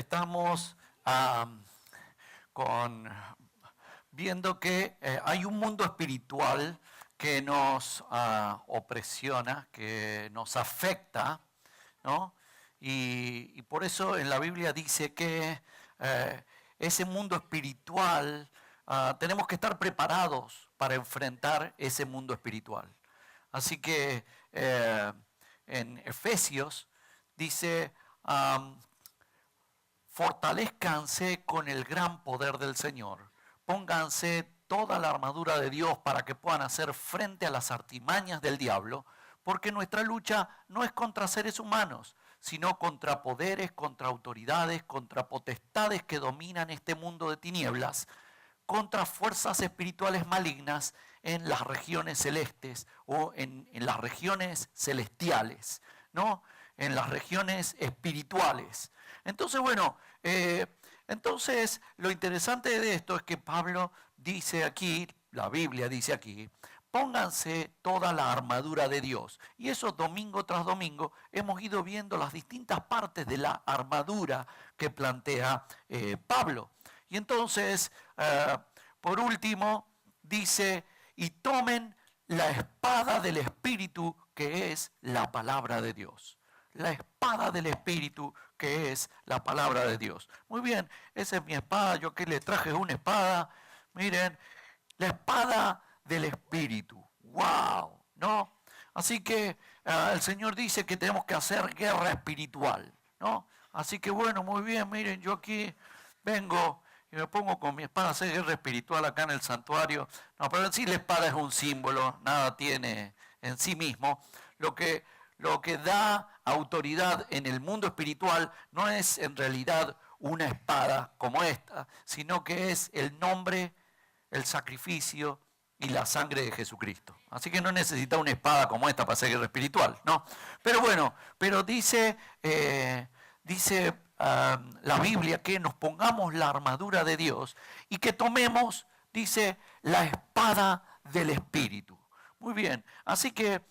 estamos con, viendo que hay un mundo espiritual que nos opresiona, que nos afecta, ¿no? Y por eso en la Biblia dice que ese mundo espiritual, tenemos que estar preparados para enfrentar ese mundo espiritual. Así que en Efesios dice, fortalezcanse con el gran poder del Señor. Pónganse toda la armadura de Dios para que puedan hacer frente a las artimañas del diablo, porque nuestra lucha no es contra seres humanos, sino contra poderes, contra autoridades, contra potestades que dominan este mundo de tinieblas, contra fuerzas espirituales malignas en las regiones celestes o en las regiones celestiales, ¿no? En las regiones espirituales. Entonces, bueno, entonces lo interesante de esto es que Pablo dice aquí, la Biblia dice aquí, pónganse toda la armadura de Dios. Y eso domingo tras domingo hemos ido viendo las distintas partes de la armadura que plantea Pablo. Y entonces, por último, dice, y tomen la espada del Espíritu, que es la palabra de Dios. La espada del Espíritu, que es la palabra de Dios. Muy bien, esa es mi espada, yo que le traje una espada. Miren, la espada del Espíritu. ¡Wow! ¿No? Así que el Señor dice que tenemos que hacer guerra espiritual, ¿no? Así que bueno, muy bien, miren, yo aquí vengo y me pongo con mi espada a hacer guerra espiritual acá en el santuario. No, pero en sí la espada es un símbolo, nada tiene en sí mismo. Lo que da autoridad en el mundo espiritual no es en realidad una espada como esta, sino que es el nombre, el sacrificio y la sangre de Jesucristo. Así que no necesita una espada como esta para hacer guerra espiritual, ¿no? Pero bueno, pero dice la Biblia que nos pongamos la armadura de Dios y que tomemos, dice, la espada del Espíritu. Muy bien, así que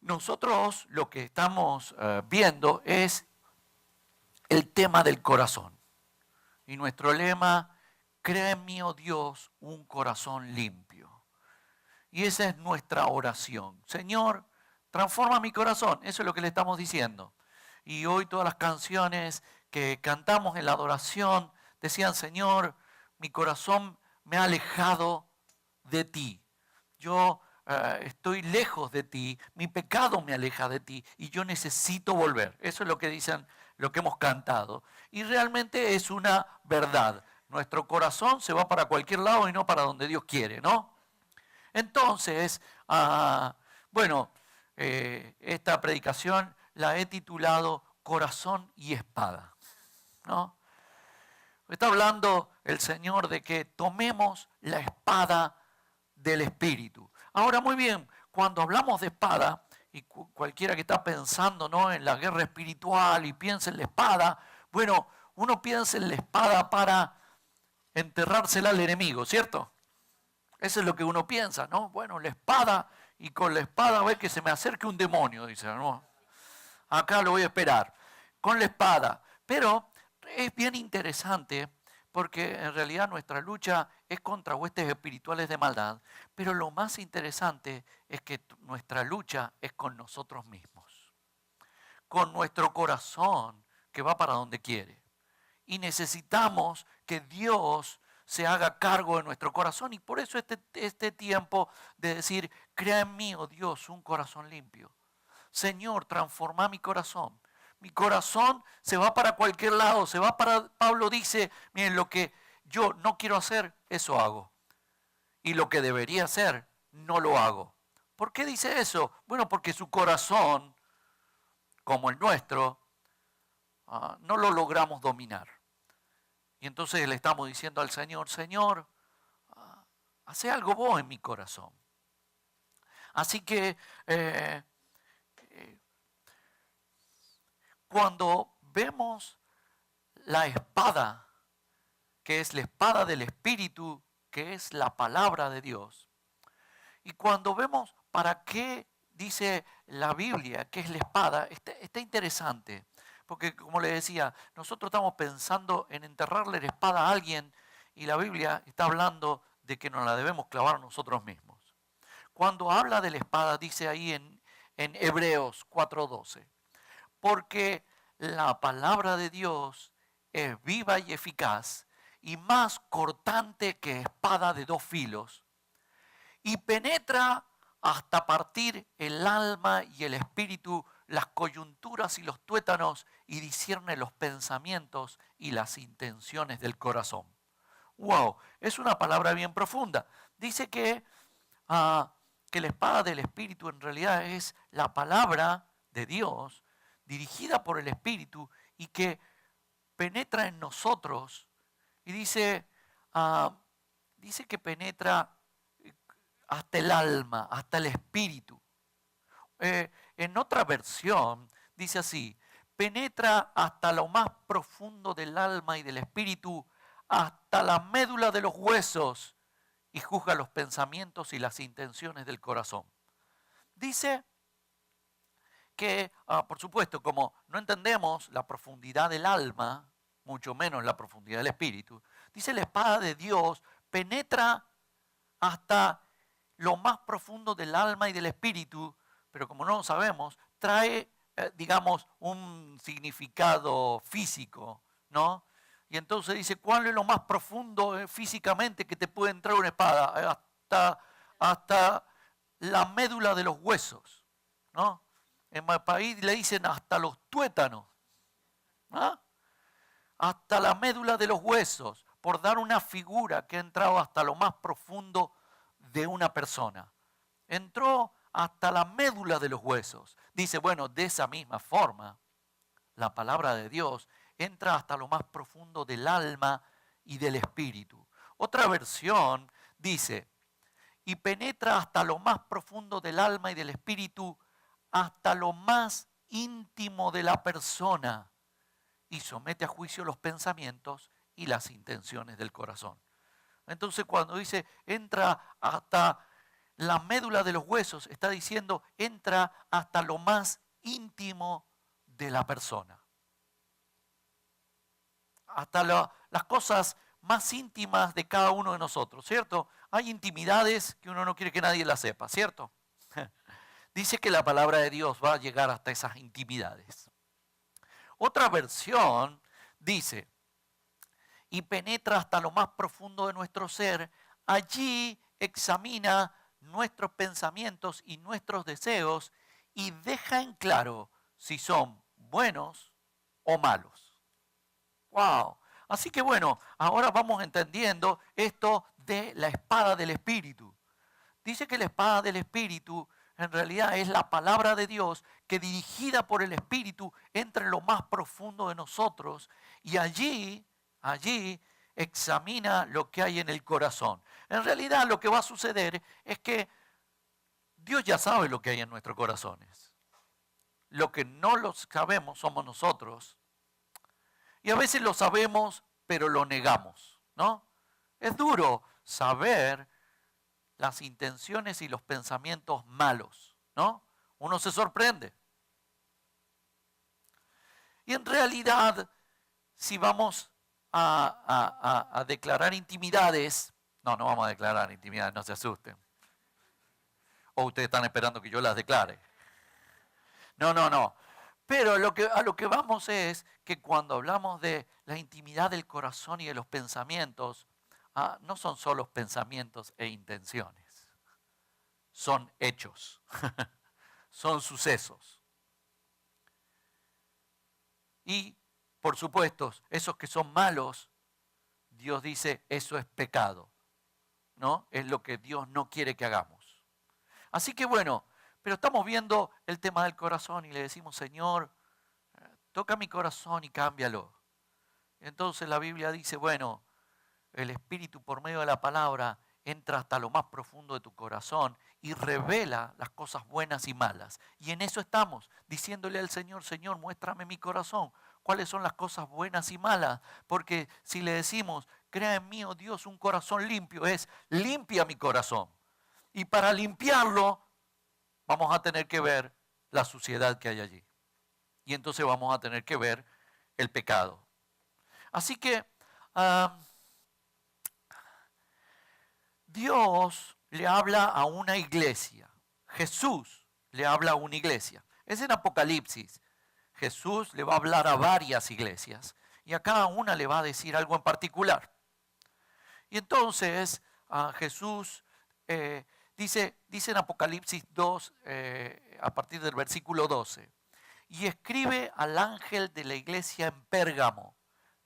nosotros lo que estamos viendo es el tema del corazón. Y nuestro lema, crea en mí, oh Dios, un corazón limpio. Y esa es nuestra oración. Señor, transforma mi corazón. Eso es lo que le estamos diciendo. Y hoy todas las canciones que cantamos en la adoración decían, Señor, mi corazón me ha alejado de ti. Yo estoy lejos de ti, mi pecado me aleja de ti y yo necesito volver. Eso es lo que dicen, lo que hemos cantado. Y realmente es una verdad. Nuestro corazón se va para cualquier lado y no para donde Dios quiere, ¿no? Entonces, bueno, esta predicación la he titulado Corazón y Espada, ¿no? Está hablando el Señor de que tomemos la espada del Espíritu. Ahora, muy bien, cuando hablamos de espada, y cualquiera que está pensando, ¿no?, en la guerra espiritual y piensa en la espada, bueno, uno piensa en la espada para enterrársela al enemigo, ¿cierto? Eso es lo que uno piensa, ¿no? Bueno, la espada, y con la espada ve que se me acerque un demonio, dice, ¿no? Acá lo voy a esperar, con la espada. Pero es bien interesante porque en realidad nuestra lucha es contra huestes espirituales de maldad, pero lo más interesante es que nuestra lucha es con nosotros mismos, con nuestro corazón que va para donde quiere. Y necesitamos que Dios se haga cargo de nuestro corazón y por eso este tiempo de decir, crea en mí, oh Dios, un corazón limpio. Señor, transforma mi corazón. Mi corazón se va para cualquier lado, se va para, Pablo dice, miren, lo que yo no quiero hacer, eso hago. Y lo que debería hacer, no lo hago. ¿Por qué dice eso? Bueno, porque su corazón, como el nuestro, no lo logramos dominar. Y entonces le estamos diciendo al Señor, Señor, hace algo vos en mi corazón. Así que cuando vemos la espada, que es la espada del Espíritu, que es la palabra de Dios, y cuando vemos para qué dice la Biblia que es la espada, está interesante, Porque como le decía, nosotros estamos pensando en enterrarle la espada a alguien y la Biblia está hablando de que nos la debemos clavar nosotros mismos. Cuando habla de la espada, dice ahí en Hebreos 4:12, porque la palabra de Dios es viva y eficaz y más cortante que espada de dos filos y penetra hasta partir el alma y el espíritu, las coyunturas y los tuétanos y discierne los pensamientos y las intenciones del corazón. ¡Wow! Es una palabra bien profunda. Dice que la espada del Espíritu en realidad es la palabra de Dios dirigida por el Espíritu y que penetra en nosotros y dice que penetra hasta el alma, hasta el espíritu. En otra versión dice así, penetra hasta lo más profundo del alma y del espíritu, hasta la médula de los huesos y juzga los pensamientos y las intenciones del corazón. Dice que, por supuesto, como no entendemos la profundidad del alma, mucho menos la profundidad del espíritu, dice la espada de Dios penetra hasta lo más profundo del alma y del espíritu, pero como no lo sabemos, trae, digamos, un significado físico, ¿no? Y entonces dice, ¿cuál es lo más profundo físicamente que te puede entrar una espada? Hasta la médula de los huesos, ¿no? En mi país le dicen hasta los tuétanos, ¿no? Hasta la médula de los huesos, por dar una figura que ha entrado hasta lo más profundo de una persona. Entró hasta la médula de los huesos. Dice, bueno, de esa misma forma, la palabra de Dios entra hasta lo más profundo del alma y del espíritu. Otra versión dice, y penetra hasta lo más profundo del alma y del espíritu, hasta lo más íntimo de la persona, y somete a juicio los pensamientos y las intenciones del corazón. Entonces cuando dice entra hasta la médula de los huesos, está diciendo entra hasta lo más íntimo de la persona. Hasta las cosas más íntimas de cada uno de nosotros, ¿cierto? Hay intimidades que uno no quiere que nadie las sepa, ¿cierto? Dice que la palabra de Dios va a llegar hasta esas intimidades. Otra versión dice, y penetra hasta lo más profundo de nuestro ser, allí examina nuestros pensamientos y nuestros deseos y deja en claro si son buenos o malos. ¡Wow! Así que bueno, ahora vamos entendiendo esto de la espada del Espíritu. Dice que la espada del Espíritu en realidad es la palabra de Dios que dirigida por el Espíritu entra en lo más profundo de nosotros y allí examina lo que hay en el corazón. En realidad lo que va a suceder es que Dios ya sabe lo que hay en nuestros corazones. Lo que no lo sabemos somos nosotros. Y a veces lo sabemos, pero lo negamos, ¿no? Es duro saber las intenciones y los pensamientos malos, ¿no? Uno se sorprende. Y en realidad, si vamos a declarar intimidades, no vamos a declarar intimidades, no se asusten. O ustedes están esperando que yo las declare. No. Pero a lo que vamos es que cuando hablamos de la intimidad del corazón y de los pensamientos, no son solo pensamientos e intenciones, son hechos, son sucesos. Y, por supuesto, esos que son malos, Dios dice, eso es pecado, ¿no? Es lo que Dios no quiere que hagamos. Así que bueno, pero estamos viendo el tema del corazón y le decimos, Señor, toca mi corazón y cámbialo. Entonces la Biblia dice, bueno, el Espíritu por medio de la palabra entra hasta lo más profundo de tu corazón y revela las cosas buenas y malas. Y en eso estamos, diciéndole al Señor, Señor, muéstrame mi corazón, cuáles son las cosas buenas y malas. Porque si le decimos, crea en mí, oh Dios, un corazón limpio, es limpia mi corazón. Y para limpiarlo, vamos a tener que ver la suciedad que hay allí. Y entonces vamos a tener que ver el pecado. Así que Dios le habla a una iglesia. Jesús le habla a una iglesia. Es en Apocalipsis. Jesús le va a hablar a varias iglesias y a cada una le va a decir algo en particular. Y entonces Jesús dice en Apocalipsis 2, a partir del versículo 12, y escribe al ángel de la iglesia en Pérgamo.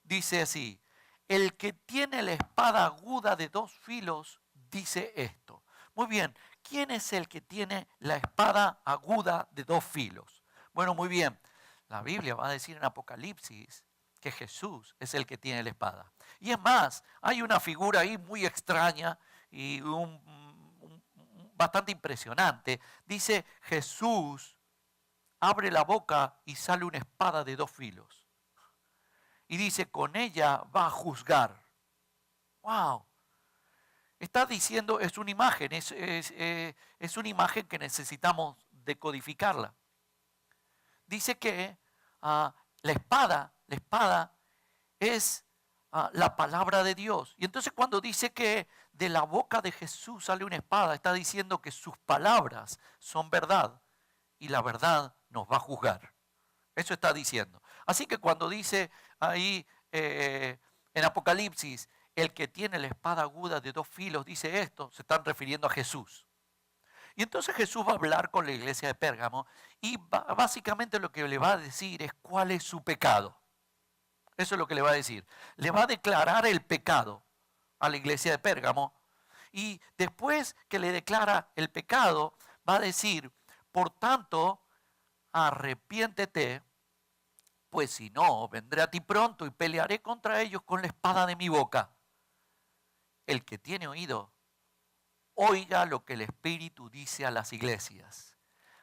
Dice así: el que tiene la espada aguda de 2 filos dice esto. Muy bien, ¿quién es el que tiene la espada aguda de 2 filos? Bueno, muy bien, la Biblia va a decir en Apocalipsis que Jesús es el que tiene la espada. Y es más, hay una figura ahí muy extraña y bastante impresionante. Dice: Jesús abre la boca y sale una espada de 2 filos. Y dice: con ella va a juzgar. ¡Wow! Está diciendo, es una imagen, es una imagen que necesitamos decodificarla. Dice que la espada es la palabra de Dios. Y entonces cuando dice que de la boca de Jesús sale una espada, está diciendo que sus palabras son verdad y la verdad nos va a juzgar. Eso está diciendo. Así que cuando dice ahí en Apocalipsis, el que tiene la espada aguda de 2 filos, dice esto, se están refiriendo a Jesús. Y entonces Jesús va a hablar con la iglesia de Pérgamo y básicamente lo que le va a decir es cuál es su pecado. Eso es lo que le va a decir. Le va a declarar el pecado a la iglesia de Pérgamo y después que le declara el pecado va a decir: por tanto, arrepiéntete, pues si no, vendré a ti pronto y pelearé contra ellos con la espada de mi boca. El que tiene oído, oiga lo que el Espíritu dice a las iglesias.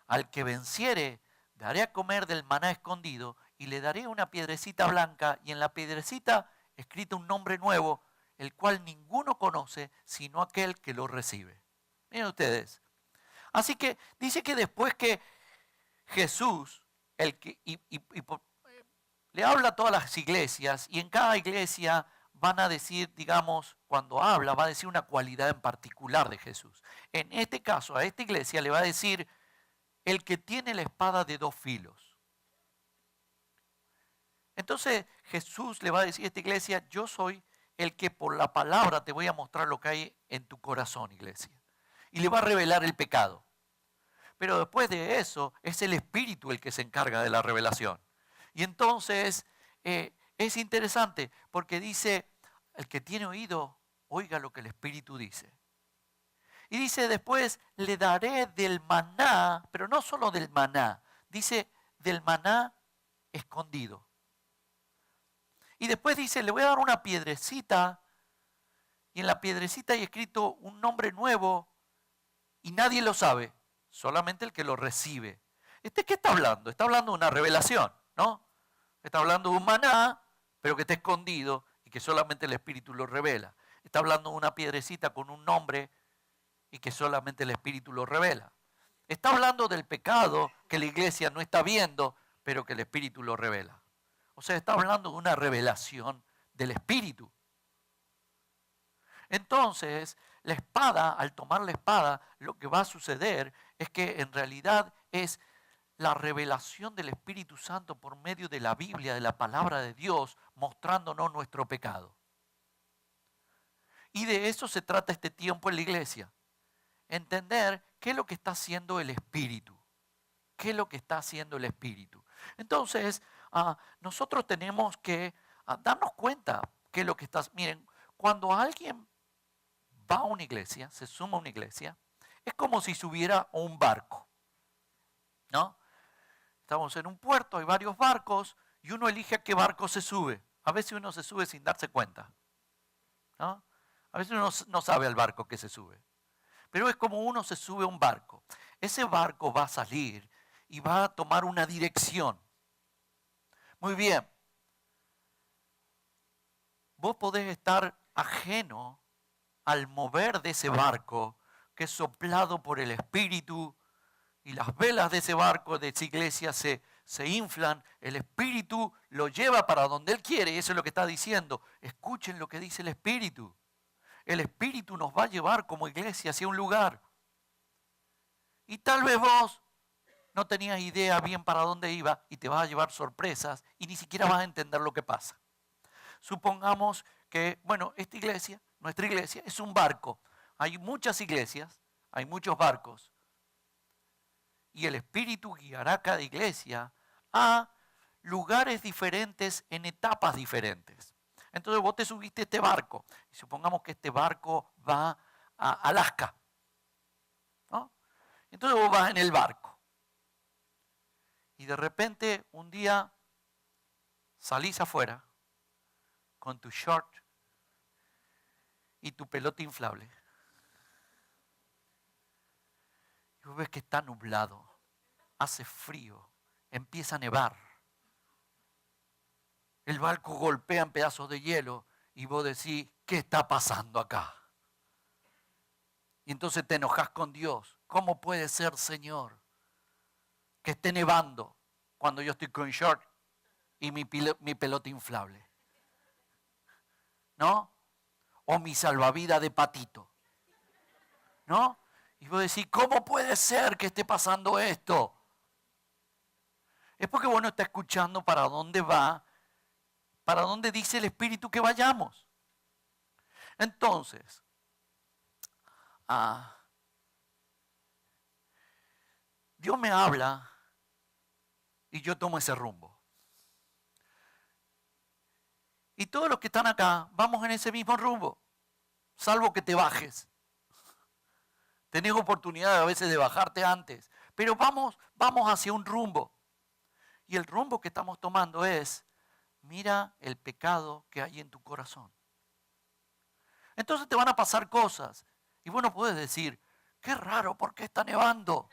Al que venciere, daré a comer del maná escondido y le daré una piedrecita blanca y en la piedrecita escrito un nombre nuevo, el cual ninguno conoce sino aquel que lo recibe. Miren ustedes. Así que dice que después que Jesús, le habla a todas las iglesias y en cada iglesia van a decir, digamos, cuando habla, va a decir una cualidad en particular de Jesús. En este caso, a esta iglesia le va a decir: el que tiene la espada de 2 filos. Entonces Jesús le va a decir a esta iglesia: yo soy el que por la palabra te voy a mostrar lo que hay en tu corazón, iglesia. Y le va a revelar el pecado. Pero después de eso, es el Espíritu el que se encarga de la revelación. Y entonces es interesante porque dice: el que tiene oído, oiga lo que el Espíritu dice. Y dice después: le daré del maná, pero no solo del maná, dice del maná escondido. Y después dice: le voy a dar una piedrecita y en la piedrecita hay escrito un nombre nuevo y nadie lo sabe, solamente el que lo recibe. ¿Qué está hablando? Está hablando de una revelación, ¿no? Está hablando de un maná, pero que está escondido y que solamente el Espíritu lo revela. Está hablando de una piedrecita con un nombre y que solamente el Espíritu lo revela. Está hablando del pecado que la iglesia no está viendo, pero que el Espíritu lo revela. O sea, está hablando de una revelación del Espíritu. Entonces, la espada, al tomar la espada, lo que va a suceder es que en realidad es la revelación del Espíritu Santo por medio de la Biblia, de la palabra de Dios, mostrándonos nuestro pecado. Y de eso se trata este tiempo en la iglesia. Entender qué es lo que está haciendo el Espíritu. ¿Qué es lo que está haciendo el Espíritu? Entonces, nosotros tenemos que darnos cuenta qué es lo que está. Miren, cuando alguien va a una iglesia, se suma a una iglesia, es como si subiera a un barco, ¿no? Estamos en un puerto, hay varios barcos y uno elige a qué barco se sube. A veces uno se sube sin darse cuenta, ¿no? A veces uno no sabe al barco que se sube. Pero es como uno se sube a un barco. Ese barco va a salir y va a tomar una dirección. Muy bien. Vos podés estar ajeno al mover de ese barco que es soplado por el Espíritu y las velas de ese barco, de esa iglesia, se se inflan, el Espíritu lo lleva para donde Él quiere, y eso es lo que está diciendo. Escuchen lo que dice el Espíritu. El Espíritu nos va a llevar como iglesia hacia un lugar. Y tal vez vos no tenías idea bien para dónde iba y te vas a llevar sorpresas y ni siquiera vas a entender lo que pasa. Supongamos que, bueno, esta iglesia, nuestra iglesia, es un barco. Hay muchas iglesias, hay muchos barcos. Y el Espíritu guiará cada iglesia a lugares diferentes en etapas diferentes. Entonces vos te subiste a este barco. Y supongamos que este barco va a Alaska, ¿no? Entonces vos vas en el barco. Y de repente un día salís afuera con tu short y tu pelota inflable. Y vos ves que está nublado, hace frío, empieza a nevar. El barco golpea en pedazos de hielo y vos decís, ¿qué está pasando acá? Y entonces te enojas con Dios. ¿Cómo puede ser, Señor, que esté nevando cuando yo estoy con short y mi pelota inflable? ¿No? O mi salvavidas de patito. ¿No? Y vos decís, ¿cómo puede ser que esté pasando esto? Es porque vos no estás escuchando para dónde va, para dónde dice el Espíritu que vayamos. Entonces, Dios me habla y yo tomo ese rumbo. Y todos los que están acá vamos en ese mismo rumbo, salvo que te bajes. Tenés oportunidad a veces de bajarte antes, pero vamos hacia un rumbo. Y el rumbo que estamos tomando es, mira el pecado que hay en tu corazón. Entonces te van a pasar cosas y vos no podés decir, qué raro, ¿por qué está nevando?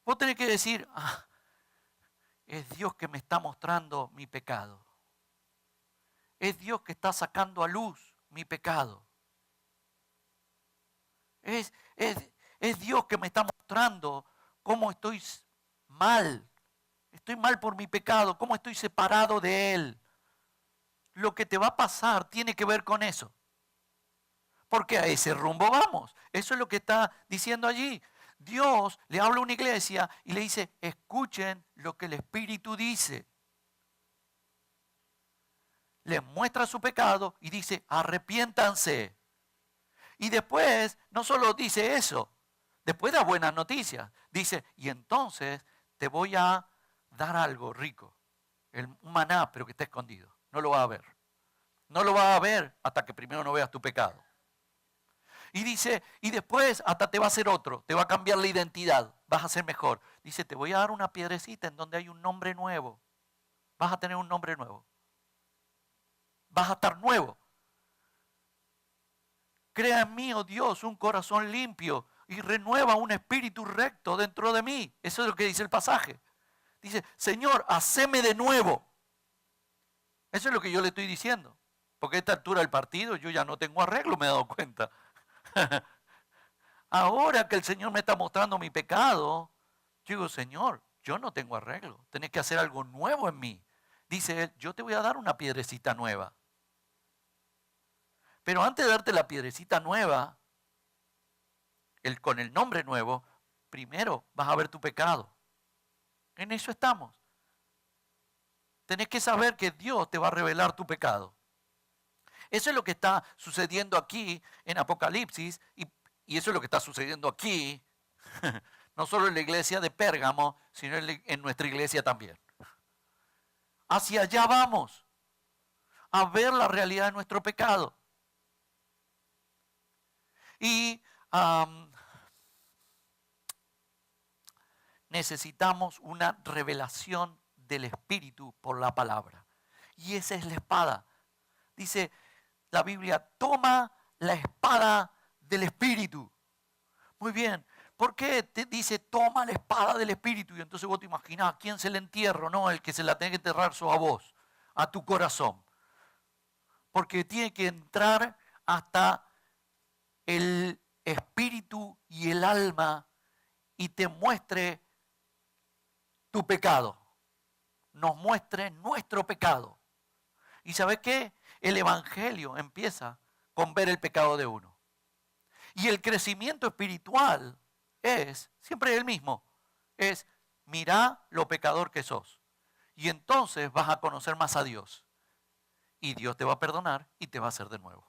Vos tenés que decir, es Dios que me está mostrando mi pecado. Es Dios que está sacando a luz mi pecado. Es Dios que me está mostrando cómo estoy mal. Estoy mal por mi pecado, cómo estoy separado de Él. Lo que te va a pasar tiene que ver con eso. Porque a ese rumbo vamos. Eso es lo que está diciendo allí. Dios le habla a una iglesia y le dice, escuchen lo que el Espíritu dice. Les muestra su pecado y dice, arrepiéntanse. Y después, no solo dice eso, después da buenas noticias. Dice, y entonces te voy a dar algo rico. Un maná, pero que está escondido. No lo vas a ver. No lo vas a ver hasta que primero no veas tu pecado. Y dice, y después hasta te va a hacer otro, te va a cambiar la identidad, vas a ser mejor. Dice, te voy a dar una piedrecita en donde hay un nombre nuevo. Vas a tener un nombre nuevo. Vas a estar nuevo. Crea en mí, oh Dios, un corazón limpio y renueva un espíritu recto dentro de mí. Eso es lo que dice el pasaje. Dice, Señor, haceme de nuevo. Eso es lo que yo le estoy diciendo. Porque a esta altura del partido yo ya no tengo arreglo, me he dado cuenta. Ahora que el Señor me está mostrando mi pecado, yo digo, Señor, yo no tengo arreglo. Tenés que hacer algo nuevo en mí. Dice Él, yo te voy a dar una piedrecita nueva. Pero antes de darte la piedrecita nueva, con el nombre nuevo, primero vas a ver tu pecado. En eso estamos. Tenés que saber que Dios te va a revelar tu pecado. Eso es lo que está sucediendo aquí en Apocalipsis y eso es lo que está sucediendo aquí, no solo en la iglesia de Pérgamo, sino en nuestra iglesia también. Hacia allá vamos, a ver la realidad de nuestro pecado. Y necesitamos una revelación del Espíritu por la palabra. Y esa es la espada. Dice la Biblia, toma la espada del Espíritu. Muy bien. ¿Por qué te dice toma la espada del Espíritu? Y entonces vos te imaginás, ¿a quién se le entierra? No, el que se la tiene que enterrar sos a vos, a tu corazón. Porque tiene que entrar hasta el espíritu y el alma y te muestre tu pecado, nos muestre nuestro pecado. ¿Y sabes qué? El Evangelio empieza con ver el pecado de uno. Y el crecimiento espiritual es siempre el mismo. Es mirá lo pecador que sos. Y entonces vas a conocer más a Dios. Y Dios te va a perdonar y te va a hacer de nuevo.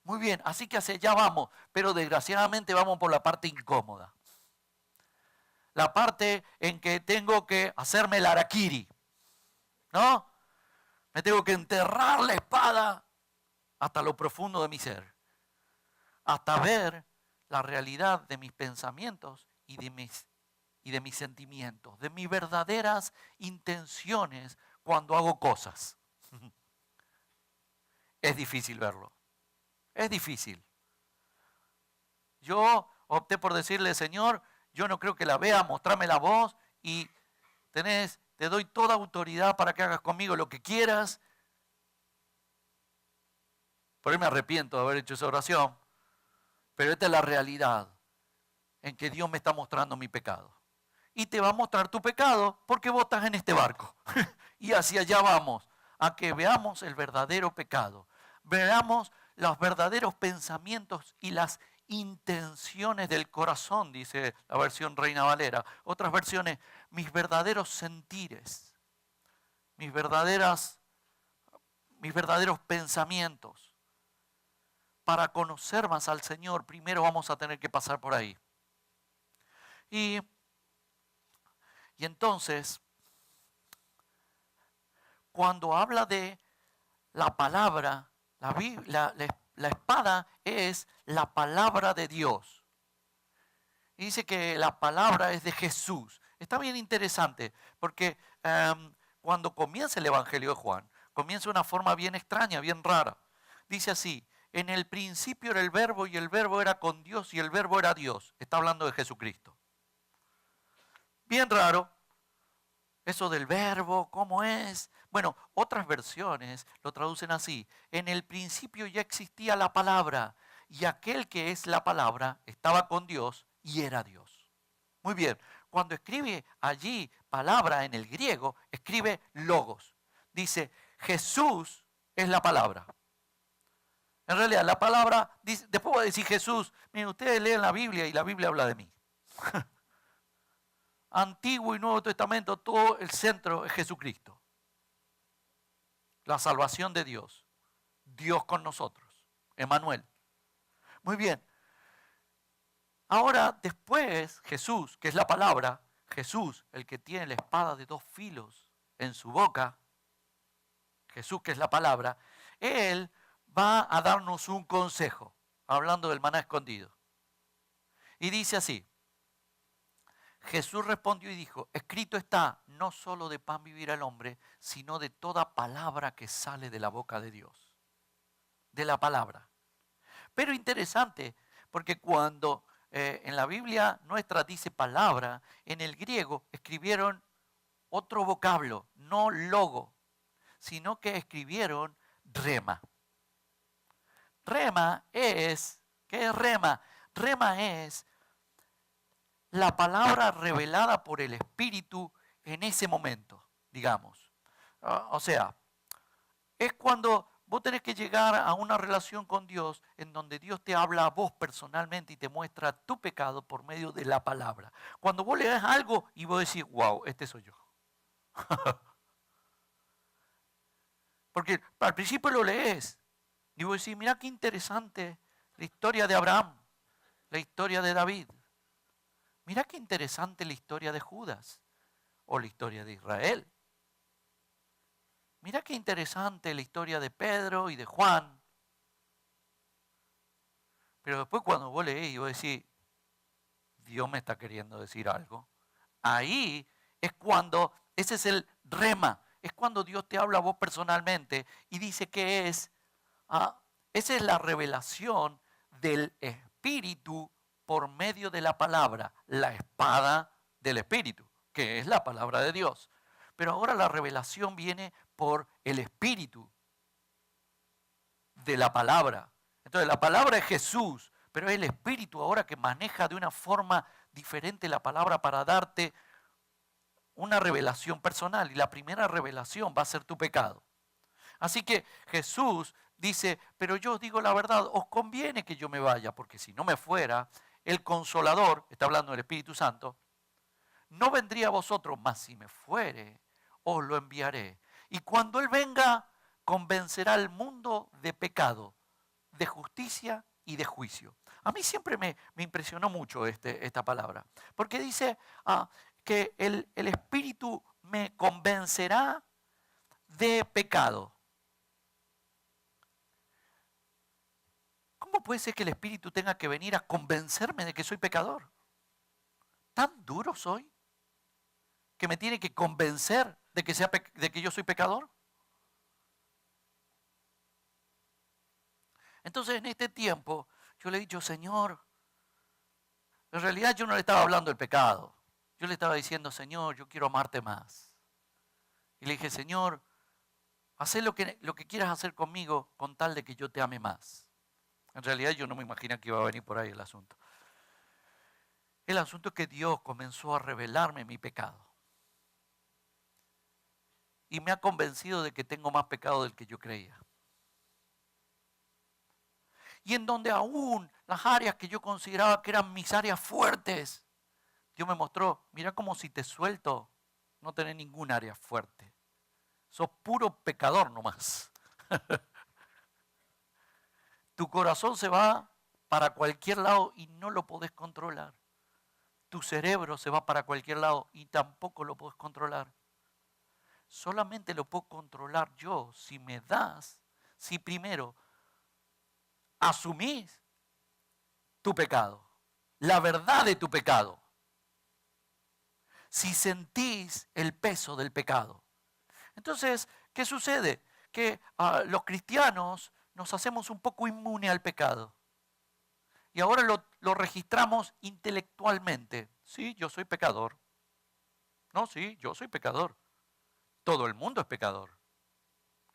Muy bien, así que hacia allá vamos. Pero desgraciadamente vamos por la parte incómoda. La parte en que tengo que hacerme el harakiri. ¿No? Me tengo que enterrar la espada hasta lo profundo de mi ser. Hasta ver la realidad de mis pensamientos y de mis sentimientos, de mis verdaderas intenciones cuando hago cosas. Es difícil verlo. Es difícil. Yo opté por decirle, Señor, yo no creo que la vea, mostrame la voz y te doy toda autoridad para que hagas conmigo lo que quieras. Por ahí me arrepiento de haber hecho esa oración. Pero esta es la realidad en que Dios me está mostrando mi pecado. Y te va a mostrar tu pecado porque vos estás en este barco. Y hacia allá vamos, a que veamos el verdadero pecado. Veamos los verdaderos pensamientos y las intenciones del corazón, dice la versión Reina Valera. Otras versiones, mis verdaderos sentires, mis verdaderos pensamientos. Para conocer más al Señor, primero vamos a tener que pasar por ahí. Y entonces, cuando habla de la palabra, la espada es la palabra de Dios. Y dice que la palabra es de Jesús. Está bien interesante, porque cuando comienza el Evangelio de Juan, comienza de una forma bien extraña, bien rara. Dice así: en el principio era el verbo y el verbo era con Dios y el verbo era Dios. Está hablando de Jesucristo. Bien raro. Eso del verbo, ¿cómo es? Bueno, otras versiones lo traducen así. En el principio ya existía la palabra y aquel que es la palabra estaba con Dios y era Dios. Muy bien, cuando escribe allí palabra en el griego, escribe logos. Dice, Jesús es la palabra. En realidad, la palabra, después va a decir Jesús, miren, ustedes leen la Biblia y la Biblia habla de mí. Antiguo y Nuevo Testamento, todo el centro es Jesucristo. La salvación de Dios. Dios con nosotros. Emmanuel. Muy bien. Ahora, después, Jesús, que es la palabra, Jesús, el que tiene la espada de 2 filos en su boca, Jesús, que es la palabra, Él va a darnos un consejo, hablando del maná escondido. Y dice así: Jesús respondió y dijo, escrito está, no solo de pan vivirá el hombre, sino de toda palabra que sale de la boca de Dios. De la palabra. Pero interesante, porque cuando en la Biblia nuestra dice palabra, en el griego escribieron otro vocablo, no logo, sino que escribieron rema. Rema es, ¿qué es rema? Rema es la palabra revelada por el Espíritu en ese momento, digamos. O sea, es cuando vos tenés que llegar a una relación con Dios en donde Dios te habla a vos personalmente y te muestra tu pecado por medio de la palabra. Cuando vos lees algo y vos decís, wow, este soy yo. Porque al principio lo lees y vos decís, mira qué interesante la historia de Abraham, la historia de David. Mira qué interesante la historia de Judas o la historia de Israel. Mira qué interesante la historia de Pedro y de Juan. Pero después cuando vos leés y vos decís, Dios me está queriendo decir algo. Ahí es cuando, ese es el rema, es cuando Dios te habla a vos personalmente y dice que esa es la revelación del Espíritu por medio de la palabra, la espada del Espíritu, que es la palabra de Dios. Pero ahora la revelación viene por el Espíritu de la palabra. Entonces la palabra es Jesús, pero es el Espíritu ahora que maneja de una forma diferente la palabra para darte una revelación personal y la primera revelación va a ser tu pecado. Así que Jesús dice, pero yo os digo la verdad, os conviene que yo me vaya, porque si no me fuera, el Consolador, está hablando del Espíritu Santo, no vendría a vosotros, mas si me fuere, os lo enviaré. Y cuando Él venga, convencerá al mundo de pecado, de justicia y de juicio. A mí siempre me impresionó mucho esta palabra, porque dice que el Espíritu me convencerá de pecado. ¿Cómo puede ser que el Espíritu tenga que venir a convencerme de que soy pecador? ¿Tan duro soy que me tiene que convencer de que yo soy pecador? Entonces en este tiempo yo le he dicho, Señor, en realidad yo no le estaba hablando del pecado. Yo le estaba diciendo, Señor, yo quiero amarte más. Y le dije, Señor, haz lo que quieras hacer conmigo con tal de que yo te ame más. En realidad yo no me imaginé que iba a venir por ahí el asunto. El asunto es que Dios comenzó a revelarme mi pecado. Y me ha convencido de que tengo más pecado del que yo creía. Y en donde aún las áreas que yo consideraba que eran mis áreas fuertes, Dios me mostró, mira como si te suelto, no tenés ningún área fuerte. Sos puro pecador nomás. Tu corazón se va para cualquier lado y no lo podés controlar. Tu cerebro se va para cualquier lado y tampoco lo podés controlar. Solamente lo puedo controlar yo si me das, si primero asumís tu pecado, la verdad de tu pecado. Si sentís el peso del pecado. Entonces, ¿qué sucede? Que los cristianos nos hacemos un poco inmunes al pecado. Y ahora lo registramos intelectualmente. Sí, yo soy pecador. No, sí, yo soy pecador. Todo el mundo es pecador.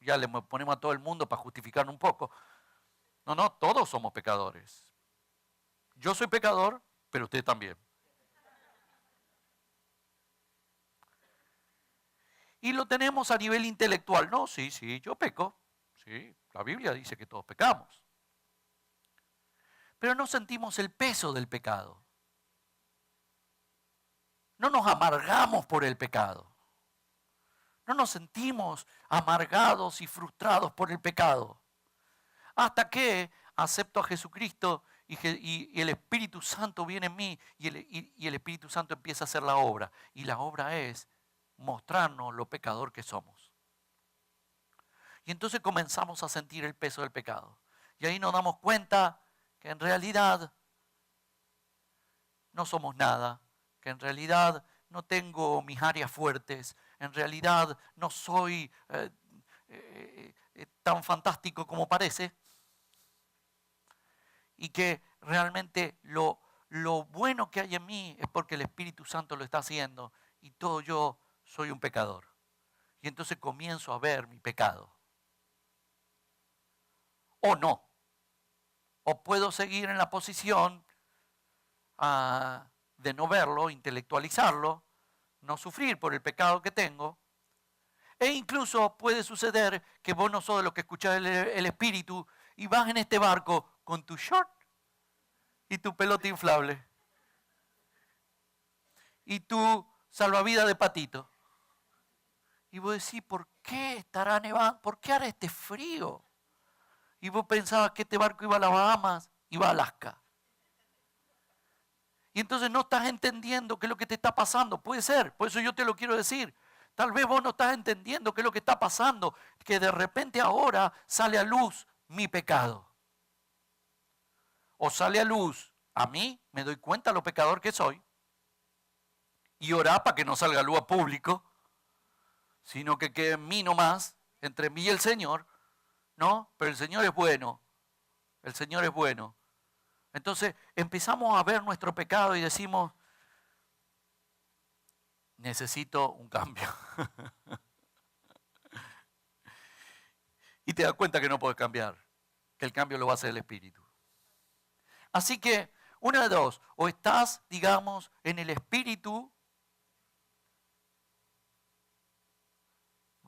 Ya le ponemos a todo el mundo para justificar un poco. No, todos somos pecadores. Yo soy pecador, pero usted también. Y lo tenemos a nivel intelectual. No, sí, yo peco. Sí, la Biblia dice que todos pecamos. Pero no sentimos el peso del pecado. No nos amargamos por el pecado. No nos sentimos amargados y frustrados por el pecado. Hasta que acepto a Jesucristo y el Espíritu Santo viene en mí y el Espíritu Santo empieza a hacer la obra. Y la obra es mostrarnos lo pecador que somos. Y entonces comenzamos a sentir el peso del pecado. Y ahí nos damos cuenta que en realidad no somos nada, que en realidad no tengo mis áreas fuertes, en realidad no soy tan fantástico como parece, y que realmente lo bueno que hay en mí es porque el Espíritu Santo lo está haciendo y todo yo soy un pecador. Y entonces comienzo a ver mi pecado. O no. O puedo seguir en la posición de no verlo, intelectualizarlo, no sufrir por el pecado que tengo. E incluso puede suceder que vos no sos de los que escuchás el Espíritu y vas en este barco con tu short y tu pelota inflable y tu salvavidas de patito. Y vos decís, ¿por qué estará nevando? ¿Por qué hará este frío? Y vos pensabas que este barco iba a las Bahamas, iba a Alaska. Y entonces no estás entendiendo qué es lo que te está pasando. Puede ser, por eso yo te lo quiero decir. Tal vez vos no estás entendiendo qué es lo que está pasando, que de repente ahora sale a luz mi pecado. O sale a luz, a mí me doy cuenta lo pecador que soy. Y orá para que no salga a luz a público, sino que quede en mí nomás, entre mí y el Señor. ¿No? Pero el Señor es bueno. El Señor es bueno. Entonces empezamos a ver nuestro pecado y decimos, necesito un cambio. Y te das cuenta que no puedes cambiar, que el cambio lo va a hacer el Espíritu. Así que, una de dos, o estás, digamos, en el Espíritu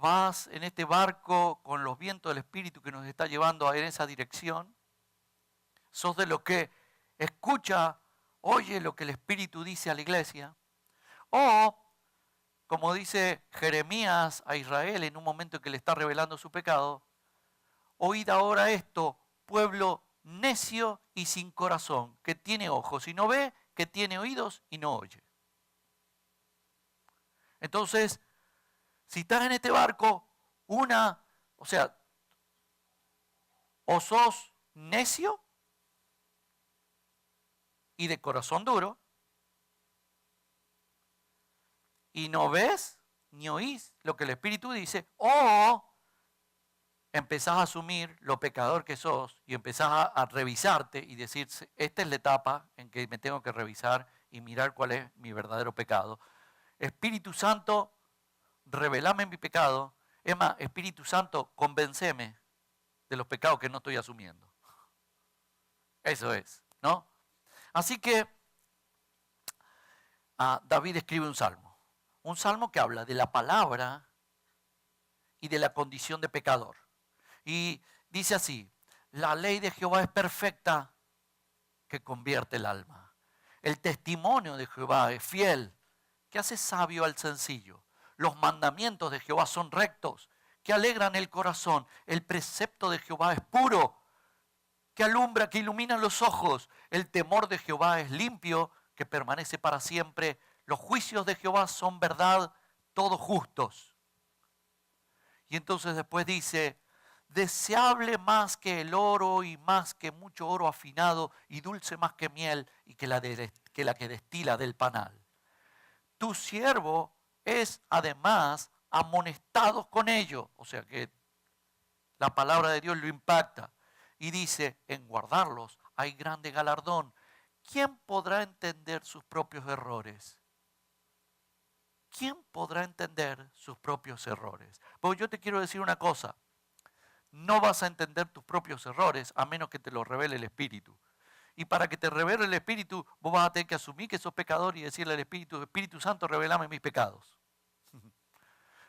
vas en este barco con los vientos del Espíritu que nos está llevando en esa dirección. Sos de los que escucha, oye lo que el Espíritu dice a la iglesia. O, como dice Jeremías a Israel en un momento en que le está revelando su pecado, oíd ahora esto, pueblo necio y sin corazón, que tiene ojos y no ve, que tiene oídos y no oye. Entonces, si estás en este barco, o sos necio y de corazón duro, y no ves ni oís lo que el Espíritu dice, o empezás a asumir lo pecador que sos y empezás a revisarte y decir, esta es la etapa en que me tengo que revisar y mirar cuál es mi verdadero pecado. Espíritu Santo, revelame mi pecado. Es más, Espíritu Santo, convenceme de los pecados que no estoy asumiendo. Eso es, ¿no? Así que David escribe un salmo que habla de la palabra y de la condición de pecador. Y dice así, la ley de Jehová es perfecta que convierte el alma. El testimonio de Jehová es fiel, que hace sabio al sencillo. Los mandamientos de Jehová son rectos, que alegran el corazón. El precepto de Jehová es puro, que alumbra, que ilumina los ojos. El temor de Jehová es limpio, que permanece para siempre. Los juicios de Jehová son verdad, todos justos. Y entonces después dice, deseable más que el oro y más que mucho oro afinado y dulce más que miel y que la que destila del panal. Tu siervo es además amonestado con ello. O sea que la palabra de Dios lo impacta. Y dice, en guardarlos hay grande galardón. ¿Quién podrá entender sus propios errores? ¿Quién podrá entender sus propios errores? Porque yo te quiero decir una cosa. No vas a entender tus propios errores a menos que te los revele el Espíritu. Y para que te revele el Espíritu, vos vas a tener que asumir que sos pecador y decirle al Espíritu, Espíritu Santo, revelame mis pecados.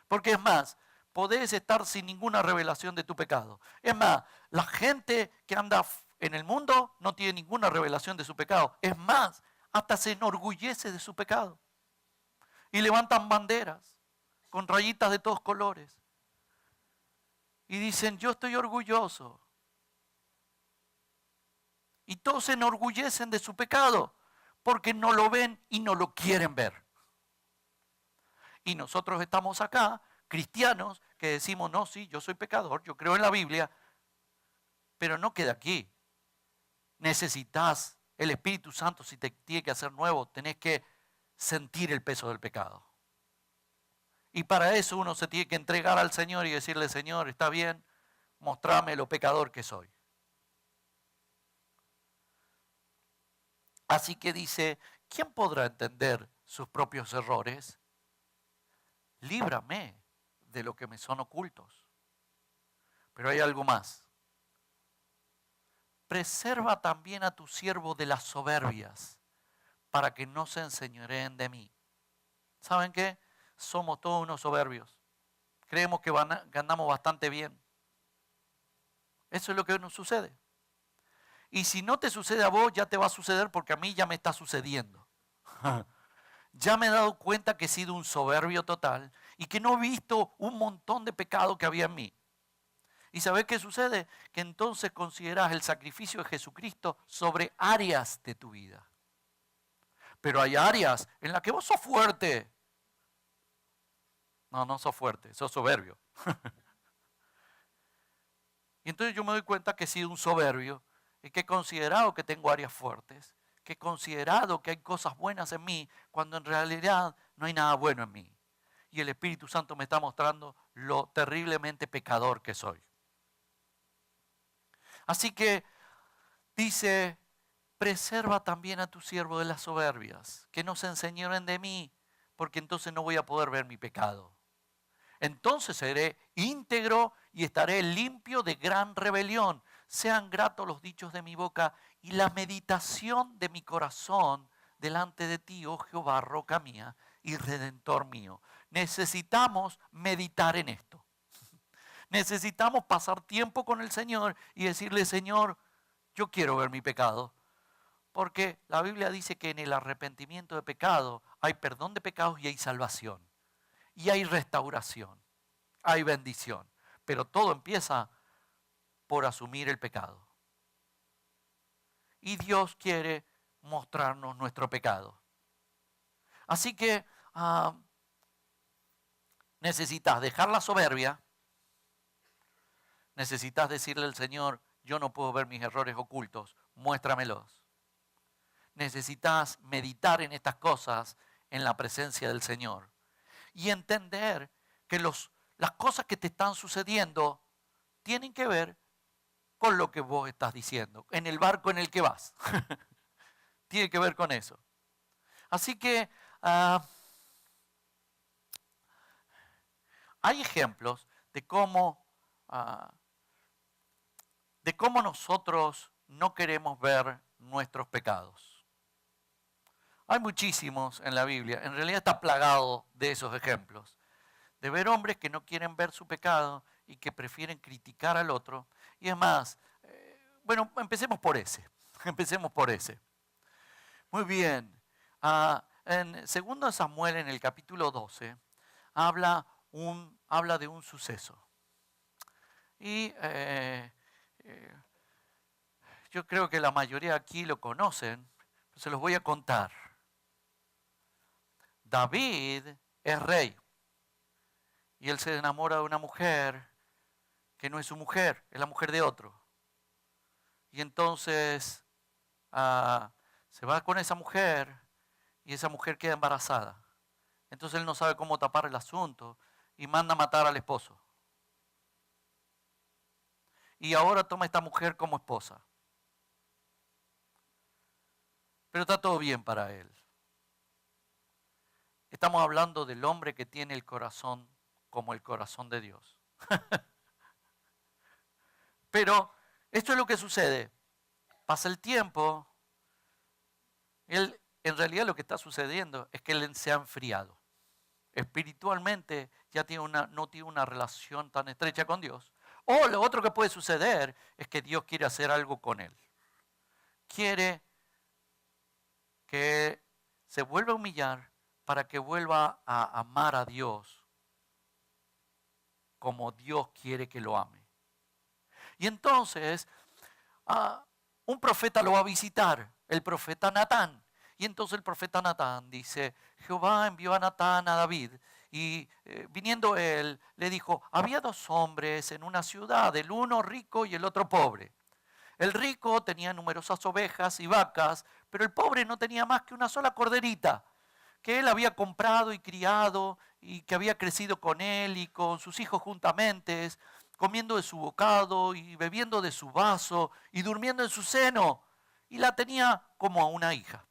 Porque es más, podés estar sin ninguna revelación de tu pecado. Es más, la gente que anda en el mundo no tiene ninguna revelación de su pecado. Es más, hasta se enorgullece de su pecado. Y levantan banderas con rayitas de todos colores. Y dicen, yo estoy orgulloso. Y todos se enorgullecen de su pecado porque no lo ven y no lo quieren ver. Y nosotros estamos acá, cristianos, que decimos, no, sí, yo soy pecador, yo creo en la Biblia, pero no queda aquí. Necesitas el Espíritu Santo, si te tiene que hacer nuevo, tenés que sentir el peso del pecado. Y para eso uno se tiene que entregar al Señor y decirle, Señor, está bien, mostrame lo pecador que soy. Así que dice, ¿quién podrá entender sus propios errores? Líbrame de lo que me son ocultos. Pero hay algo más. Preserva también a tu siervo de las soberbias, para que no se enseñoreen de mí. ¿Saben qué? Somos todos unos soberbios. Creemos que andamos bastante bien. Eso es lo que nos sucede. Y si no te sucede a vos, ya te va a suceder porque a mí ya me está sucediendo. Ya me he dado cuenta que he sido un soberbio total y que no he visto un montón de pecado que había en mí. ¿Y sabés qué sucede? Que entonces considerás el sacrificio de Jesucristo sobre áreas de tu vida. Pero hay áreas en las que vos sos fuerte. No sos fuerte, sos soberbio. Y entonces yo me doy cuenta que he sido un soberbio y que he considerado que tengo áreas fuertes, que he considerado que hay cosas buenas en mí, cuando en realidad no hay nada bueno en mí. Y el Espíritu Santo me está mostrando lo terriblemente pecador que soy. Así que dice, preserva también a tu siervo de las soberbias, que no se enseñoren de mí, porque entonces no voy a poder ver mi pecado. Entonces seré íntegro y estaré limpio de gran rebelión. Sean gratos los dichos de mi boca y la meditación de mi corazón delante de ti, oh Jehová, roca mía y redentor mío. Necesitamos meditar en esto. Necesitamos pasar tiempo con el Señor y decirle, Señor, yo quiero ver mi pecado. Porque la Biblia dice que en el arrepentimiento de pecado hay perdón de pecados y hay salvación. Y hay restauración, hay bendición. Pero todo empieza por asumir el pecado. Y Dios quiere mostrarnos nuestro pecado. Así que necesitas dejar la soberbia. Necesitas decirle al Señor, yo no puedo ver mis errores ocultos, muéstramelos. Necesitas meditar en estas cosas en la presencia del Señor. Y entender que las cosas que te están sucediendo tienen que ver con lo que vos estás diciendo, en el barco en el que vas. Tiene que ver con eso. Así que hay ejemplos de cómo nosotros no queremos ver nuestros pecados. Hay muchísimos en la Biblia, en realidad está plagado de esos ejemplos, de ver hombres que no quieren ver su pecado y que prefieren criticar al otro. Y es más, bueno, empecemos por ese, Muy bien, en 2 Samuel, en el capítulo 12, habla de un suceso. Y yo creo que la mayoría aquí lo conocen, se los voy a contar. David es rey y él se enamora de una mujer que no es su mujer, es la mujer de otro. Y entonces se va con esa mujer y esa mujer queda embarazada. Entonces él no sabe cómo tapar el asunto y manda a matar al esposo. Y ahora toma a esta mujer como esposa. Pero está todo bien para él. Estamos hablando del hombre que tiene el corazón como el corazón de Dios. Pero esto es lo que sucede. Pasa el tiempo. En realidad lo que está sucediendo es que él se ha enfriado. Espiritualmente ya no tiene una relación tan estrecha con Dios. O lo otro que puede suceder es que Dios quiere hacer algo con él. Quiere que se vuelva a humillar para que vuelva a amar a Dios como Dios quiere que lo ame. Y entonces un profeta lo va a visitar, el profeta Natán. Y entonces el profeta Natán dice, Jehová envió a Natán a David y viniendo él le dijo, había 2 hombres en una ciudad, el uno rico y el otro pobre. El rico tenía numerosas ovejas y vacas, pero el pobre no tenía más que una sola corderita que él había comprado y criado y que había crecido con él y con sus hijos juntamente, comiendo de su bocado y bebiendo de su vaso y durmiendo en su seno, y la tenía como a una hija.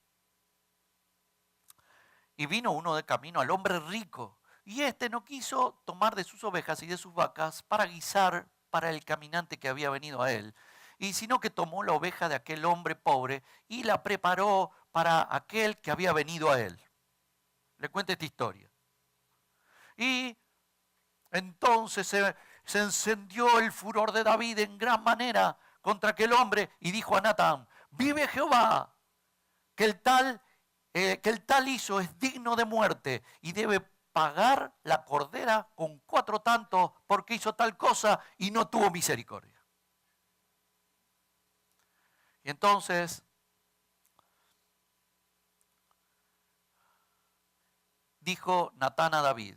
Y vino uno de camino al hombre rico, y éste no quiso tomar de sus ovejas y de sus vacas para guisar para el caminante que había venido a él, y sino que tomó la oveja de aquel hombre pobre y la preparó para aquel que había venido a él. Le cuento esta historia. Y entonces se encendió el furor de David en gran manera contra aquel hombre y dijo a Natán, vive Jehová, que el tal hizo es digno de muerte y debe pagar la cordera con 4 tantos porque hizo tal cosa y no tuvo misericordia. Y entonces dijo Natán a David,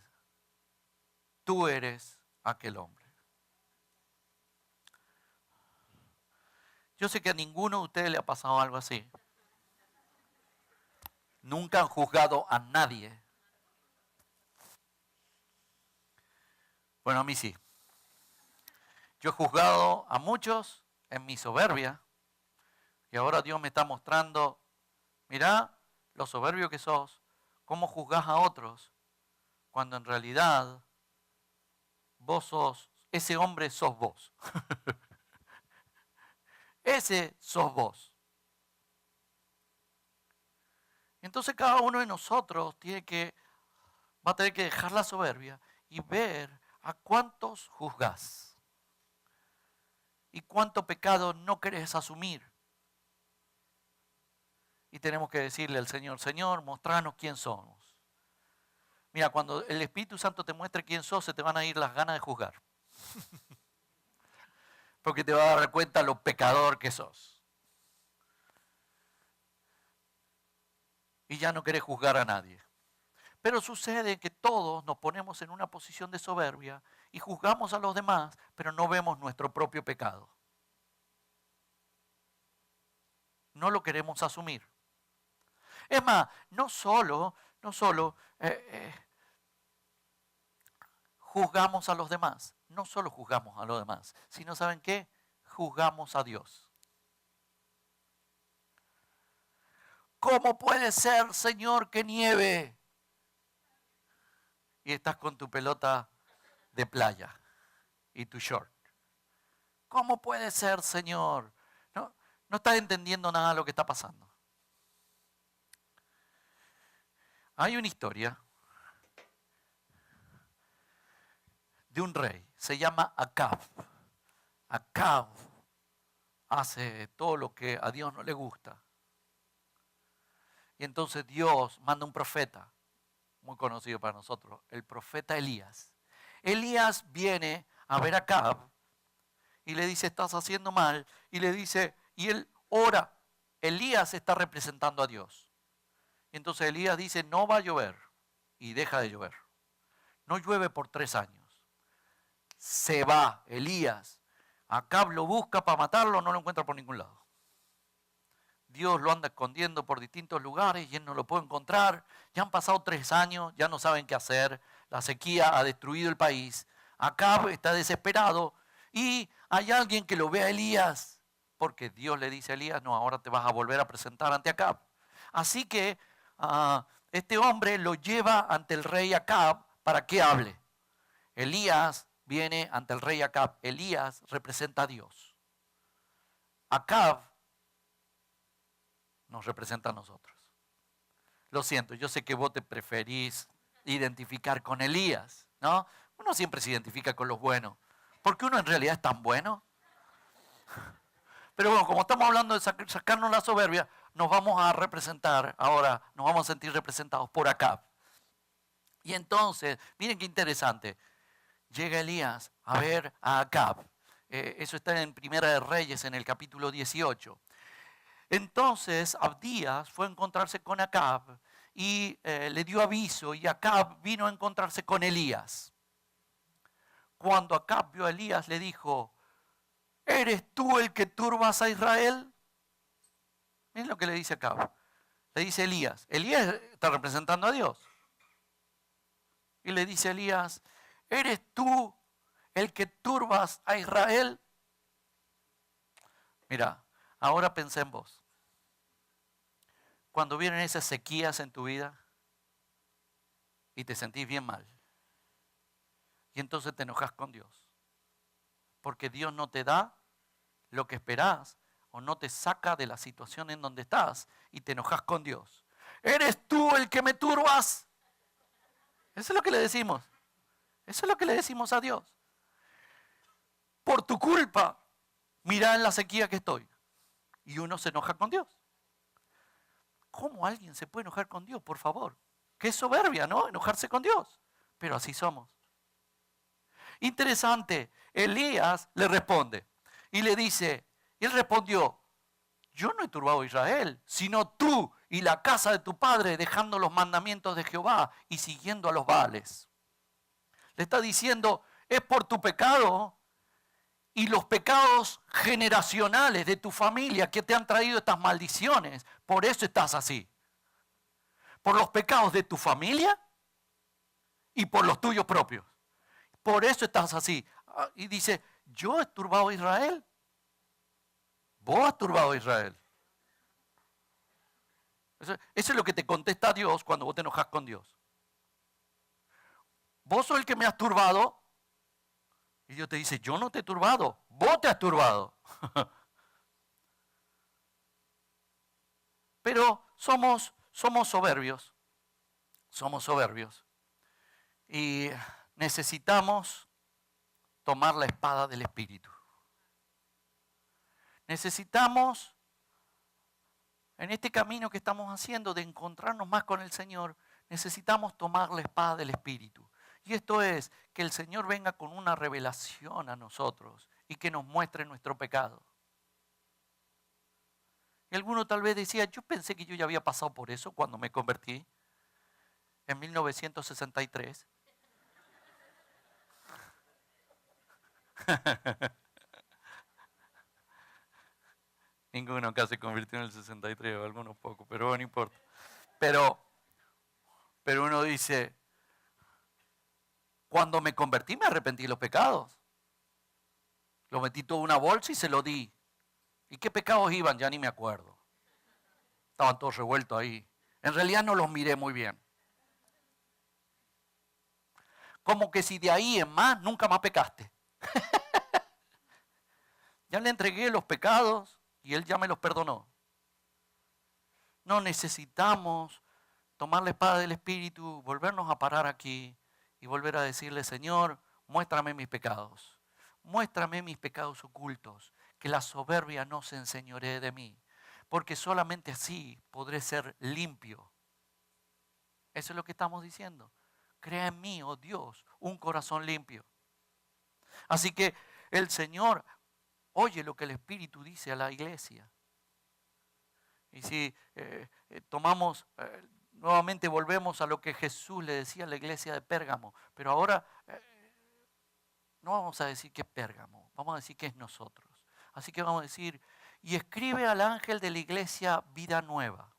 tú eres aquel hombre. Yo sé que a ninguno de ustedes le ha pasado algo así. Nunca han juzgado a nadie. Bueno, a mí sí. Yo he juzgado a muchos en mi soberbia y ahora Dios me está mostrando, mirá lo soberbio que sos, cómo juzgás a otros, cuando en realidad vos sos, ese hombre sos vos. Ese sos vos. Entonces cada uno de nosotros va a tener que dejar la soberbia y ver a cuántos juzgás. y cuánto pecado no querés asumir. Y tenemos que decirle al Señor, Señor, mostranos quién somos. Mira, cuando el Espíritu Santo te muestre quién sos, se te van a ir las ganas de juzgar. Porque te vas a dar cuenta lo pecador que sos. Y ya no querés juzgar a nadie. Pero sucede que todos nos ponemos en una posición de soberbia y juzgamos a los demás, pero no vemos nuestro propio pecado. No lo queremos asumir. Es más, no solo juzgamos a los demás, no solo juzgamos a los demás, sino ¿saben qué? Juzgamos a Dios. ¿Cómo puede ser, Señor, que nieve? Y estás con tu pelota de playa y tu short. ¿Cómo puede ser, Señor? No estás entendiendo nada de lo que está pasando. Hay una historia de un rey, se llama Acab. Acab hace todo lo que a Dios no le gusta. Y entonces Dios manda un profeta, muy conocido para nosotros, el profeta Elías. Elías viene a ver a Acab y le dice, estás haciendo mal. Y le dice, y él ora. Elías está representando a Dios. Y entonces Elías dice, no va a llover. Y deja de llover. No llueve por 3 años. Se va Elías. Acab lo busca para matarlo, no lo encuentra por ningún lado. Dios lo anda escondiendo por distintos lugares y él no lo puede encontrar. Ya han pasado 3 años, ya no saben qué hacer. La sequía ha destruido el país. Acab está desesperado y hay alguien que lo ve a Elías, porque Dios le dice a Elías, no, ahora te vas a volver a presentar ante Acab. Así que este hombre lo lleva ante el rey Acab para que hable. Elías viene ante el rey Acab. Elías representa a Dios. Acab nos representa a nosotros. Lo siento, yo sé que vos te preferís identificar con Elías, ¿no? Uno siempre se identifica con los buenos, porque uno en realidad es tan bueno. Pero bueno, como estamos hablando de sacarnos la soberbia, nos vamos a representar ahora, nos vamos a sentir representados por Acab. Y entonces, miren qué interesante, llega Elías a ver a Acab. Eso está en Primera de Reyes, en el capítulo 18. Entonces Abdías fue a encontrarse con Acab y le dio aviso, y Acab vino a encontrarse con Elías. Cuando Acab vio a Elías, le dijo, ¿eres tú el que turbas a Israel? Miren lo que le dice Acab. Le dice Elías. Elías está representando a Dios. Y le dice Elías, ¿eres tú el que turbas a Israel? Mira, ahora pensé en vos. Cuando vienen esas sequías en tu vida y te sentís bien mal, y entonces te enojas con Dios, porque Dios no te da lo que esperás o no te saca de la situación en donde estás y te enojas con Dios. ¿Eres tú el que me turbas? Eso es lo que le decimos. Eso es lo que le decimos a Dios. Por tu culpa, mira en la sequía que estoy. Y uno se enoja con Dios. ¿Cómo alguien se puede enojar con Dios? Por favor. Qué soberbia, ¿no? Enojarse con Dios. Pero así somos. Interesante. Elías le responde y le dice, y él respondió, yo no he turbado a Israel, sino tú y la casa de tu padre, dejando los mandamientos de Jehová y siguiendo a los Baales. Le está diciendo, es por tu pecado y los pecados generacionales de tu familia que te han traído estas maldiciones. Por eso estás así. Por los pecados de tu familia y por los tuyos propios. Por eso estás así. Y dice, yo he turbado a Israel. Vos has turbado a Israel. Eso es lo que te contesta Dios cuando vos te enojas con Dios. Vos sos el que me has turbado. Y Dios te dice, yo no te he turbado, vos te has turbado. Pero somos soberbios. Somos soberbios. Y necesitamos tomar la espada del Espíritu. Necesitamos, en este camino que estamos haciendo de encontrarnos más con el Señor, necesitamos tomar la espada del Espíritu. Y esto es que el Señor venga con una revelación a nosotros y que nos muestre nuestro pecado. Y alguno tal vez decía, yo pensé que yo ya había pasado por eso cuando me convertí en 1963. Ninguno acá se convirtió en el 63, o algunos pocos, pero bueno, no importa. Pero uno dice, cuando me convertí me arrepentí de los pecados. Lo metí todo en una bolsa y se lo di. ¿Y qué pecados iban? Ya ni me acuerdo. Estaban todos revueltos ahí. En realidad no los miré muy bien. Como que si de ahí en más nunca más pecaste. Ya le entregué los pecados y Él ya me los perdonó. No necesitamos tomar la espada del Espíritu, volvernos a parar aquí y volver a decirle, Señor, muéstrame mis pecados. Muéstrame mis pecados ocultos, que la soberbia no se enseñoree de mí, porque solamente así podré ser limpio. Eso es lo que estamos diciendo. Crea en mí, oh Dios, un corazón limpio. Así que el Señor oye lo que el Espíritu dice a la iglesia. Y si tomamos, nuevamente volvemos a lo que Jesús le decía a la iglesia de Pérgamo, pero ahora no vamos a decir que es Pérgamo, vamos a decir que es nosotros. Así que vamos a decir, y escribe al ángel de la iglesia Vida Nueva.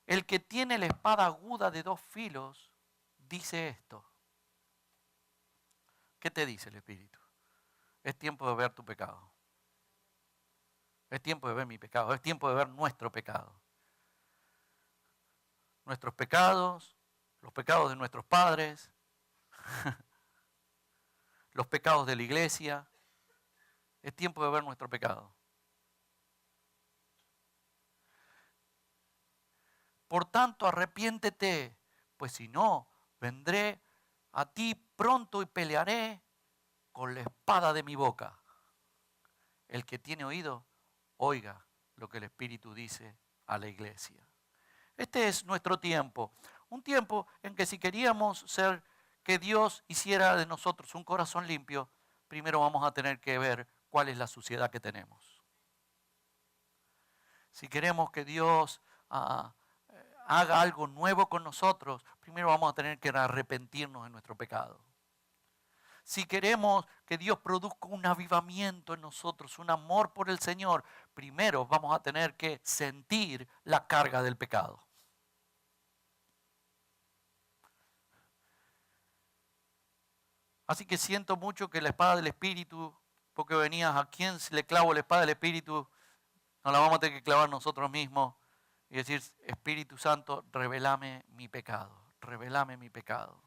El que tiene la espada aguda de 2 filos, dice esto. ¿Qué te dice el Espíritu? Es tiempo de ver tu pecado. Es tiempo de ver mi pecado. Es tiempo de ver nuestro pecado. Nuestros pecados, los pecados de nuestros padres, los pecados de la iglesia. Es tiempo de ver nuestro pecado. Por tanto, arrepiéntete, pues si no, vendré a ti pronto y pelearé con la espada de mi boca. El que tiene oído, oiga lo que el Espíritu dice a la iglesia. Este es nuestro tiempo. Un tiempo en que si queríamos ser, que Dios hiciera de nosotros un corazón limpio, primero vamos a tener que ver cuál es la suciedad que tenemos. Si queremos que Dios haga algo nuevo con nosotros, primero vamos a tener que arrepentirnos de nuestro pecado. Si queremos que Dios produzca un avivamiento en nosotros, un amor por el Señor, primero vamos a tener que sentir la carga del pecado. Así que siento mucho que la espada del Espíritu, porque venías, ¿a quién le clavo la espada del Espíritu? Nos la vamos a tener que clavar nosotros mismos y decir, Espíritu Santo, revelame mi pecado, revelame mi pecado.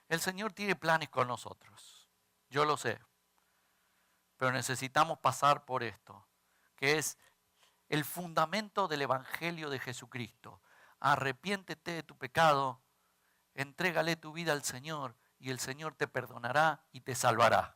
El Señor tiene planes con nosotros, yo lo sé, pero necesitamos pasar por esto, que es el fundamento del Evangelio de Jesucristo. Arrepiéntete de tu pecado, entrégale tu vida al Señor y el Señor te perdonará y te salvará.